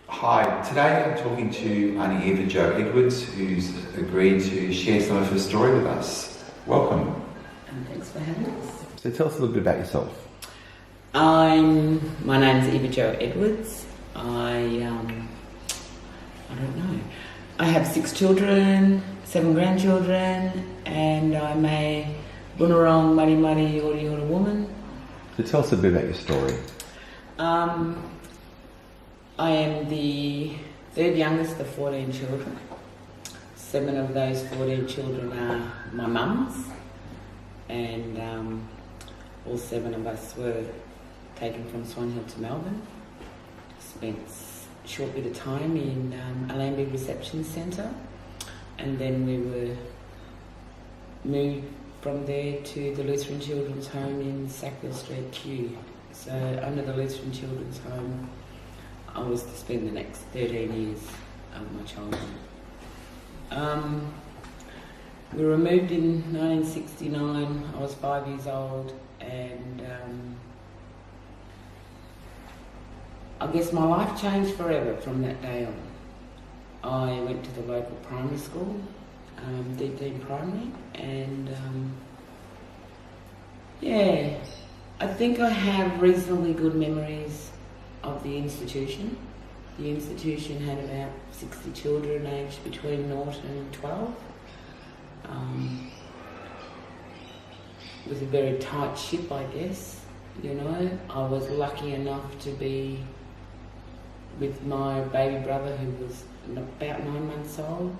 Hi, today I'm talking to Aunty Eva Jo Edwards, who's agreed to share some of her story with us. Welcome. And thanks for having us. So tell us a little bit about yourself. My name's Eva Jo Edwards. I don't know. I have 6 children, 7 grandchildren, and I'm a Wurrung, Mutti Mutti, Yorta woman. So tell us a bit about your story. I am the 3rd youngest of 14 children. 7 of those 14 children are my mum's, and all 7 of us were taken from Swan Hill to Melbourne. Spent a short bit of time in Allambie Reception Centre, and then we were moved from there to the Lutheran Children's Home in Sackville Street, Kew. So under the Lutheran Children's Home, I was to spend the next 13 years of my childhood. We were moved in 1969. I was 5 years old, and I guess my life changed forever from that day on. I went to the local primary school, Deep Primary, and I think I have reasonably good memories of the institution. The institution had about 60 children aged between 0 and 12. It was a very tight ship, I guess. You know, I was lucky enough to be with my baby brother, who was about 9 months old.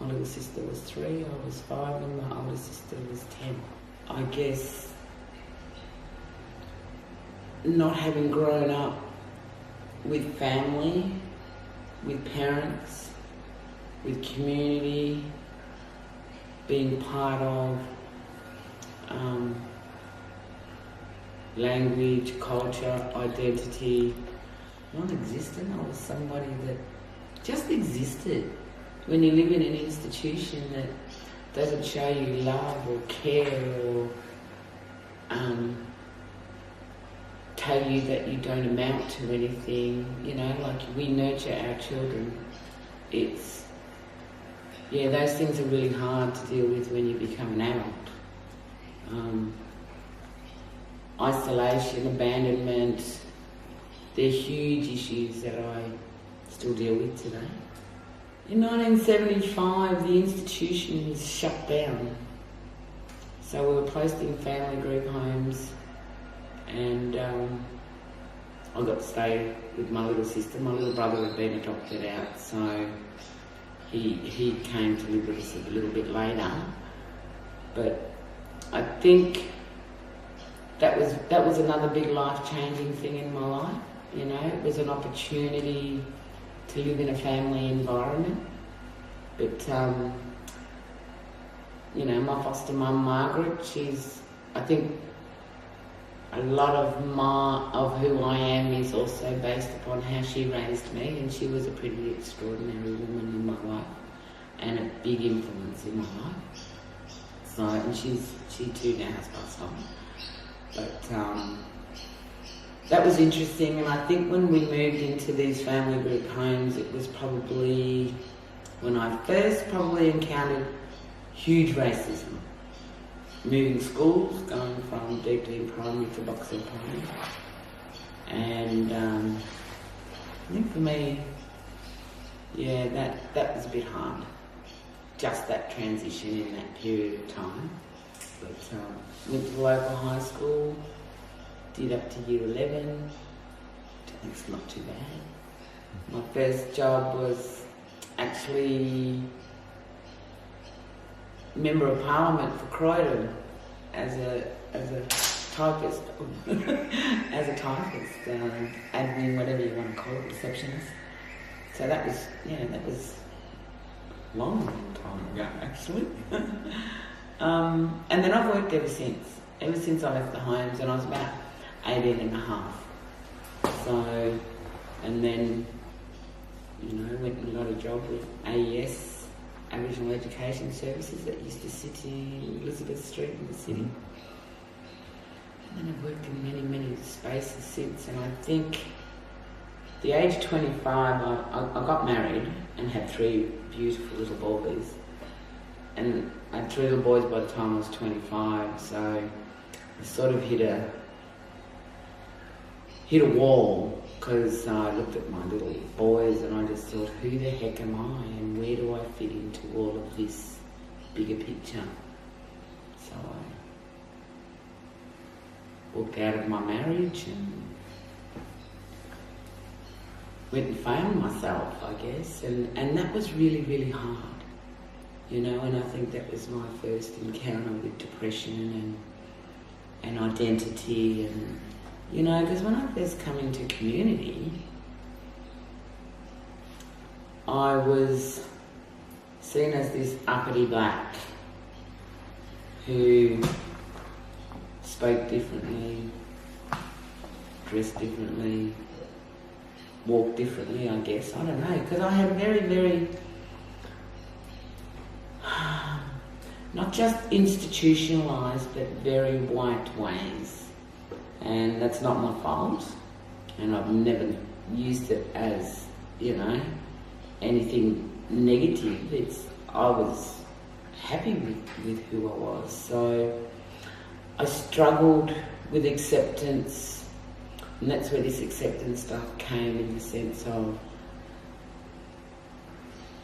My little sister was 3, I was 5, and my older sister was 10. I guess not having grown up with family, with parents, with community, being part of language, culture, identity, non-existent. I was somebody that just existed. When you live in an institution that doesn't show you love or care or tell you that you don't amount to anything, you know, like we nurture our children. Those things are really hard to deal with when you become an adult. Isolation, abandonment, they're huge issues that I still deal with today. In 1975, the institution was shut down. So we were placed in family group homes, and I got to stay with my little sister. My little brother had been adopted out, so he came to live with us a little bit later. But I think that was another big life-changing thing in my life. You know, it was an opportunity to live in a family environment. But you know, my foster mum Margaret, I think a lot of who I am is also based upon how she raised me, and she was a pretty extraordinary woman in my life and a big influence in my life. So, and she too now has passed on. But that was interesting, and I think when we moved into these family group homes, it was probably when I first probably encountered huge racism. Moving schools, going from Deep Primary to Box Hill Primary. And I think for me, that was a bit hard. Just that transition in that period of time. But went to the local high school, did up to year 11. It's not too bad. My first job was actually Member of Parliament for Croydon as a typist, admin, whatever you want to call it, receptionist. So that was long time ago, actually. And then I've worked ever since I left the homes, and I was about 18 and a half. So, and then, you know, went and got a job with AES, Aboriginal Education Services, that used to sit in Elizabeth Street in the city. And then I've worked in many, many spaces since, and I think the age of 25, I got married and had 3 beautiful little boys. And I had 3 little boys by the time I was 25, so I sort of hit a wall, because I looked at my little boys and I just thought, who the heck am I and where do I fit into all of this bigger picture? So I walked out of my marriage and went and found myself, I guess, and that was really, really hard, and I think that was my first encounter with depression and identity, and because when I first come into community, I was seen as this uppity black who spoke differently, dressed differently, walked differently, I guess. I don't know, because I had very, very, not just institutionalised, but very white ways. And that's not my fault. And I've never used it as, anything negative. I was happy with who I was. So I struggled with acceptance, and that's where this acceptance stuff came, in the sense of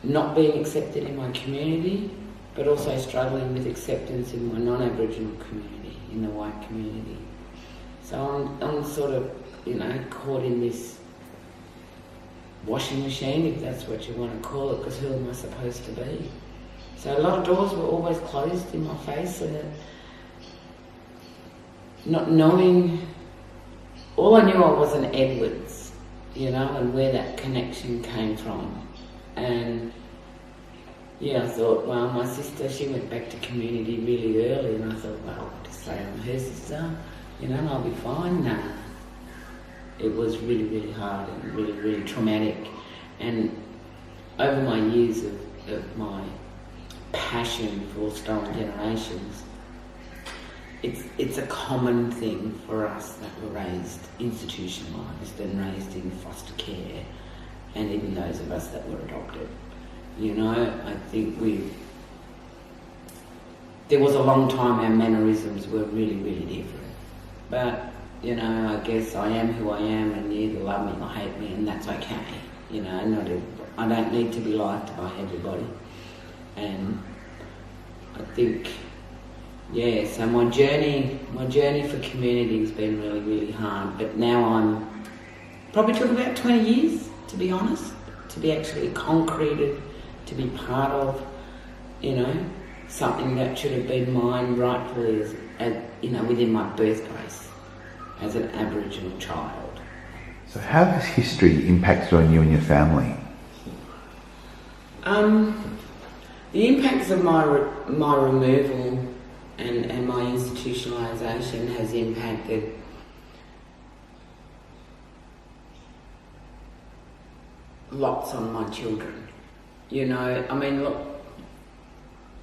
not being accepted in my community, but also struggling with acceptance in my non-Aboriginal community, in the white community. So I'm sort of, caught in this washing machine, if that's what you want to call it, because who am I supposed to be? So a lot of doors were always closed in my face, and not knowing, all I knew I was an Edwards, and where that connection came from. And I thought, well, my sister, she went back to community really early, and I thought, well, I'll just say I'm her sister, and I'll be fine. Nah. It was really, really hard and really, really traumatic. And over my years of my passion for stolen generations, it's a common thing for us that were raised institutionalised and raised in foster care, and even those of us that were adopted. I think there was a long time our mannerisms were really, really different. But, I guess I am who I am, and you either love me or hate me, and that's okay. I don't need to be liked by everybody. And I think, so my journey for community has been really, really hard. But now probably took about 20 years, to be honest, to be actually concreted, to be part of, something that should have been mine rightfully as within my birthplace as an Aboriginal child. So how has history impacted on you and your family? The impacts of my removal and my institutionalisation has impacted lots on my children. Look,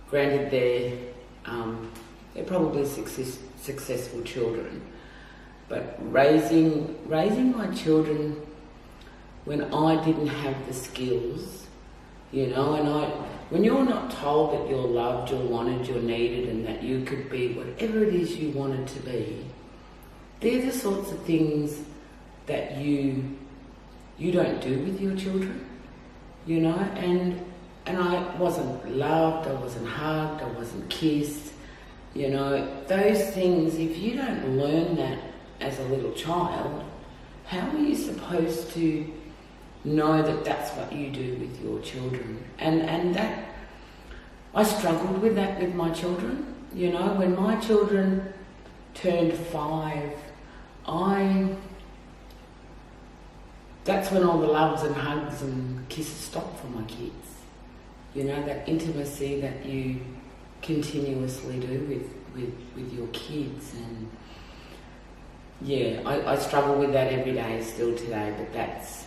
granted they're probably successful children, but raising my children when I didn't have the skills, when you're not told that you're loved, you're wanted, you're needed, and that you could be whatever it is you wanted to be, they're the sorts of things that you don't do with your children, and I wasn't loved, I wasn't hugged, I wasn't kissed, those things, if you don't learn that as a little child, how are you supposed to know that that's what you do with your children? And that, I struggled with that with my children. When my children turned 5, that's when all the loves and hugs and kisses stopped for my kids. That intimacy that you continuously do with your kids. And I struggle with that every day still today, but that's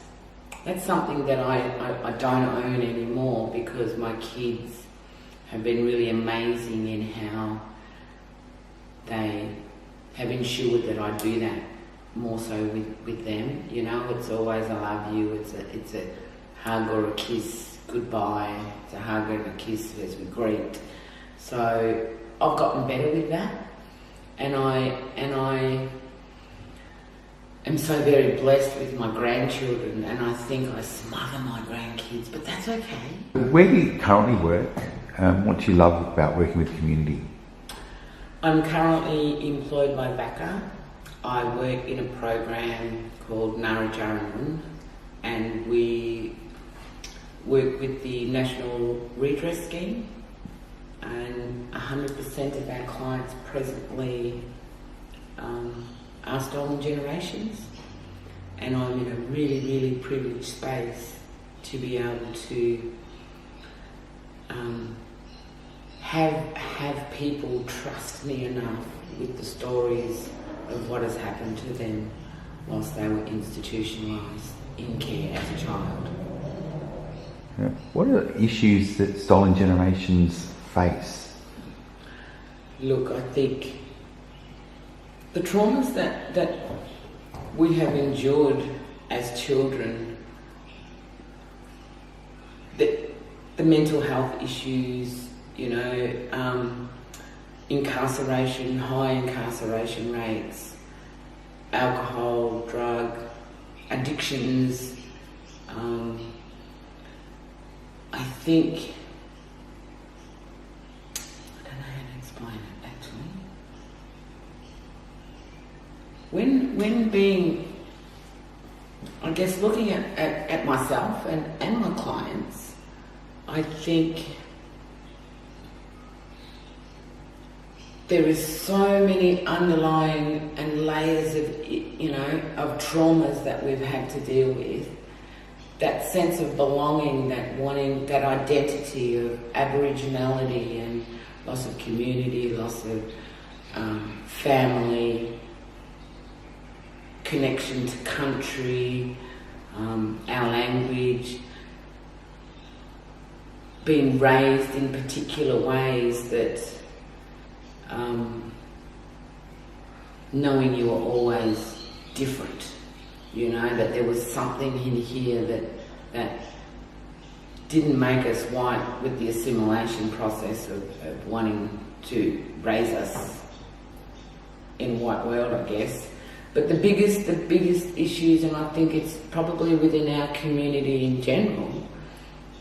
something that I don't own anymore, because my kids have been really amazing in how they have ensured that I do that more so with them. You know, it's always I love you. It's a hug or a kiss goodbye. It's a hug and a kiss as we greet. So I've gotten better with that, and I am so very blessed with my grandchildren, and I think I smother my grandkids, but that's okay. Where do you currently work? What do you love about working with community? I'm currently employed by VACA. I work in a program called Narrajaramun, and we work with the National Redress Scheme, and 100% of our clients presently are stolen generations, and I'm in a really, really privileged space to be able to have people trust me enough with the stories of what has happened to them whilst they were institutionalised in care as a child. Yeah. What are the issues that stolen generations face? Look, I think the traumas that we have endured as children, the mental health issues, you know, incarceration, high incarceration rates, alcohol, drug, addictions. I think, I don't know how to explain it actually. When being, I guess, looking at myself and my clients, I think there is so many underlying and layers of, you know, of traumas that we've had to deal with. That sense of belonging, that wanting, that identity of Aboriginality and loss of community, loss of family, connection to country, our language, being raised in particular ways that knowing you were always different, you know, that there was something in here that didn't make us white with the assimilation process of wanting to raise us in a white world, I guess. But the biggest issues, and I think it's probably within our community in general,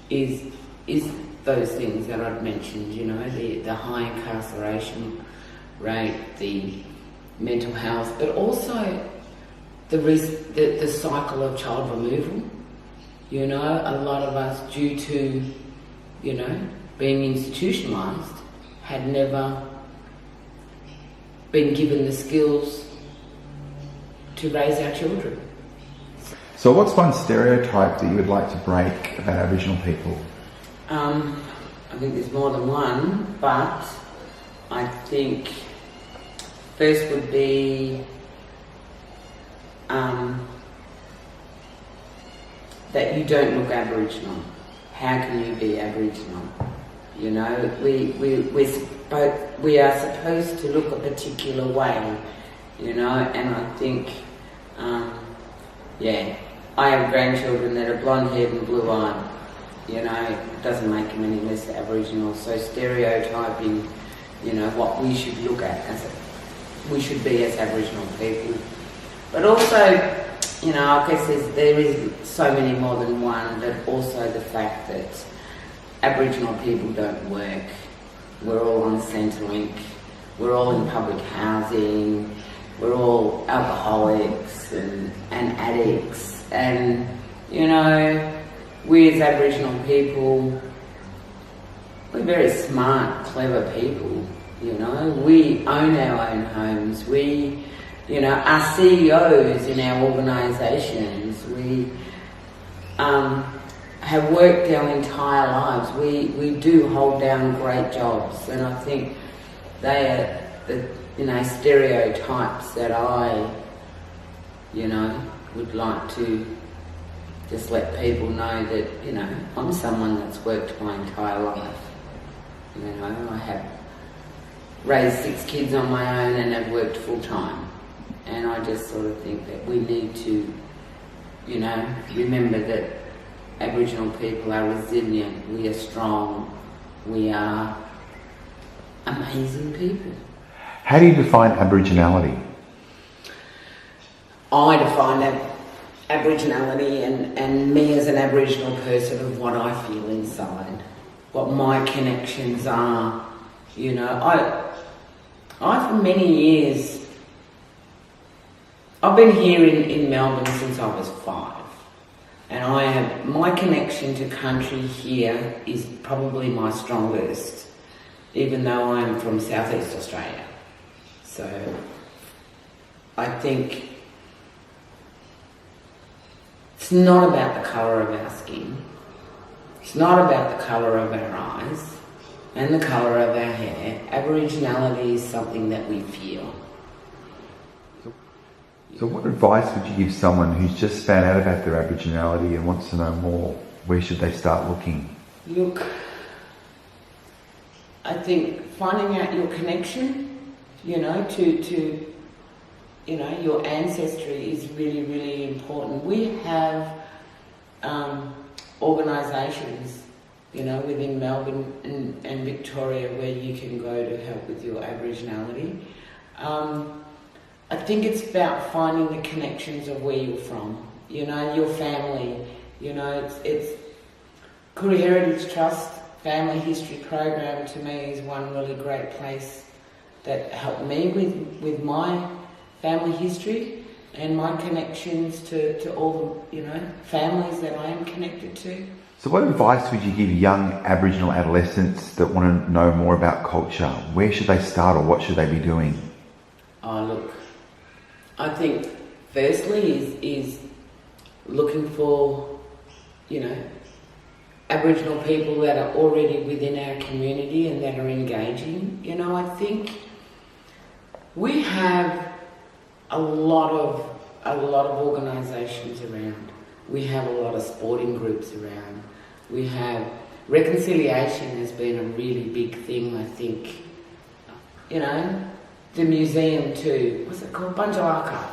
is those things that I've mentioned, you know, the high incarceration rate, the mental health, but also the cycle of child removal. You know, a lot of us, due to, you know, being institutionalised, had never been given the skills to raise our children. So what's one stereotype that you would like to break about Aboriginal people? I think there's more than one, but I think first would be that you don't look Aboriginal. How can you be Aboriginal? You know, we are supposed to look a particular way, you know, and I think, I have grandchildren that are blonde-haired and blue-eyed. You know, it doesn't make them any less Aboriginal. So stereotyping, you know, what we should look at we should be as Aboriginal people. But also, you know, I guess there is so many more than one, but also the fact that Aboriginal people don't work. We're all on Centrelink. We're all in public housing. We're all alcoholics and addicts. And, you know, we as Aboriginal people, we're very smart, clever people, you know. We own our own homes. We, you know, are CEOs in our organisations. We have worked our entire lives. We do hold down great jobs, and I think they are the, you know, stereotypes that I, you know, would like to just let people know that, you know, I'm someone that's worked my entire life. You know, I have raised 6 kids on my own and have worked full time. And I just sort of think that we need to, you know, remember that Aboriginal people are resilient, we are strong, we are amazing people. How do you define Aboriginality? I define Aboriginality and me as an Aboriginal person of what I feel inside, what my connections are. You know, I for many years, I've been here in Melbourne since I was 5, and my connection to country here is probably my strongest, even though I'm from Southeast Australia. So I think it's not about the colour of our skin, it's not about the colour of our eyes and the colour of our hair. Aboriginality is something that we feel. So what advice would you give someone who's just found out about their Aboriginality and wants to know more? Where should they start looking? Look, I think finding out your connection, you know, to you know, your ancestry is really, really important. We have organisations, you know, within Melbourne and Victoria where you can go to help with your Aboriginality. I think it's about finding the connections of where you're from, you know, your family. You know, it's Kura Heritage Trust Family History Program to me is one really great place that helped me with my family history and my connections to all the, you know, families that I am connected to. So what advice would you give young Aboriginal adolescents that want to know more about culture? Where should they start or what should they be doing? Oh, look, I think firstly is looking for, you know, Aboriginal people that are already within our community and that are engaging. You know, I think we have a lot of organisations around. We have a lot of sporting groups around. We have reconciliation has been a really big thing, I think. You know, the museum too. What's it called? Bunjalaka.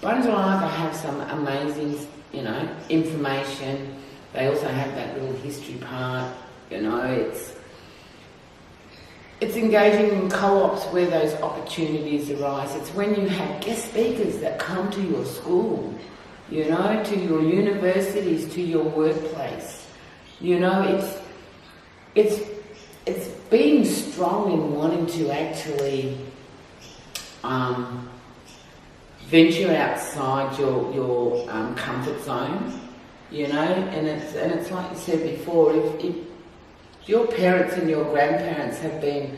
Bunjalaka have some amazing, you know, information. They also have that little history part. You know, it's engaging in co-ops where those opportunities arise. It's when you have guest speakers that come to your school, you know, to your universities, to your workplace. You know, it's being strong in wanting to actually venture outside your comfort zone, you know, and it's like you said before, if your parents and your grandparents have been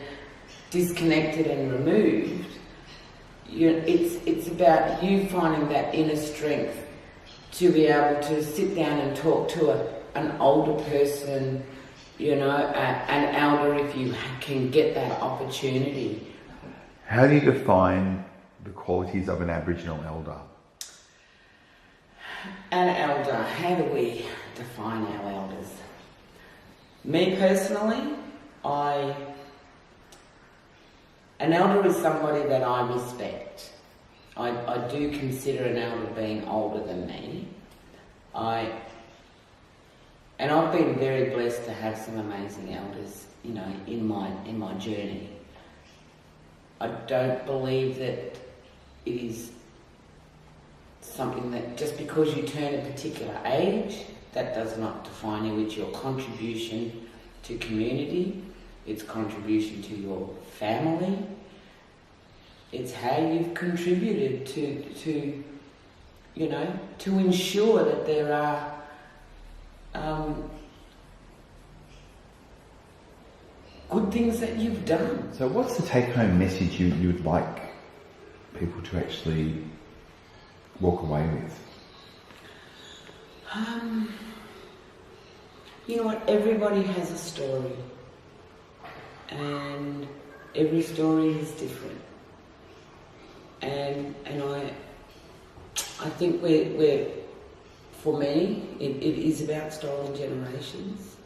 disconnected and removed, it's about you finding that inner strength to be able to sit down and talk to an older person, you know, an elder if you can get that opportunity. How do you define the qualities of an Aboriginal elder? An elder, how do we define our elders? Me personally, an elder is somebody that I respect. I do consider an elder being older than me. And I've been very blessed to have some amazing elders, you know, in my journey. I don't believe that it is something that just because you turn a particular age, that does not define you. It's your contribution to community, it's contribution to your family, it's how you've contributed to you know, to ensure that there are good things that you've done. So what's the take-home message you would like people to actually walk away with? You know what, everybody has a story and every story is different, and I think we're for me it is about stolen generations,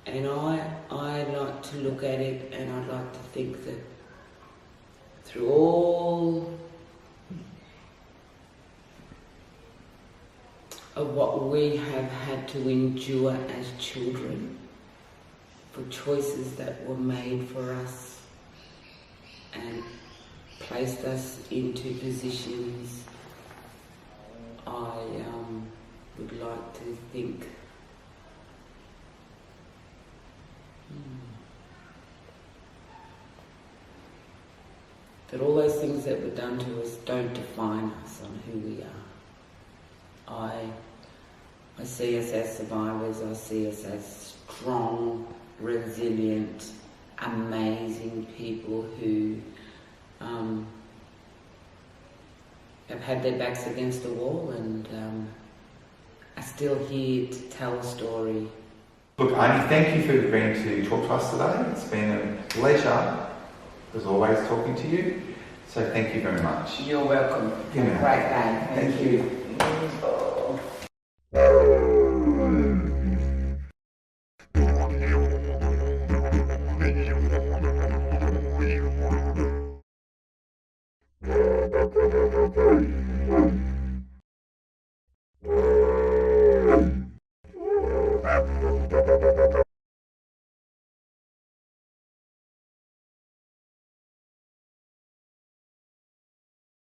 and I like to look at it and I'd like to think that through all of what we have had to endure as children for choices that were made for us and placed us into positions. I would like to think that all those things that were done to us don't define us on who we are. I see us as survivors, I see us as strong, resilient, amazing people who have had their backs against the wall and are still here to tell a story. Look, Aunty, thank you for agreeing to talk to us today. It's been a pleasure, as always, talking to you. So thank you very much. You're welcome. Yeah. Have a great day. Thank you.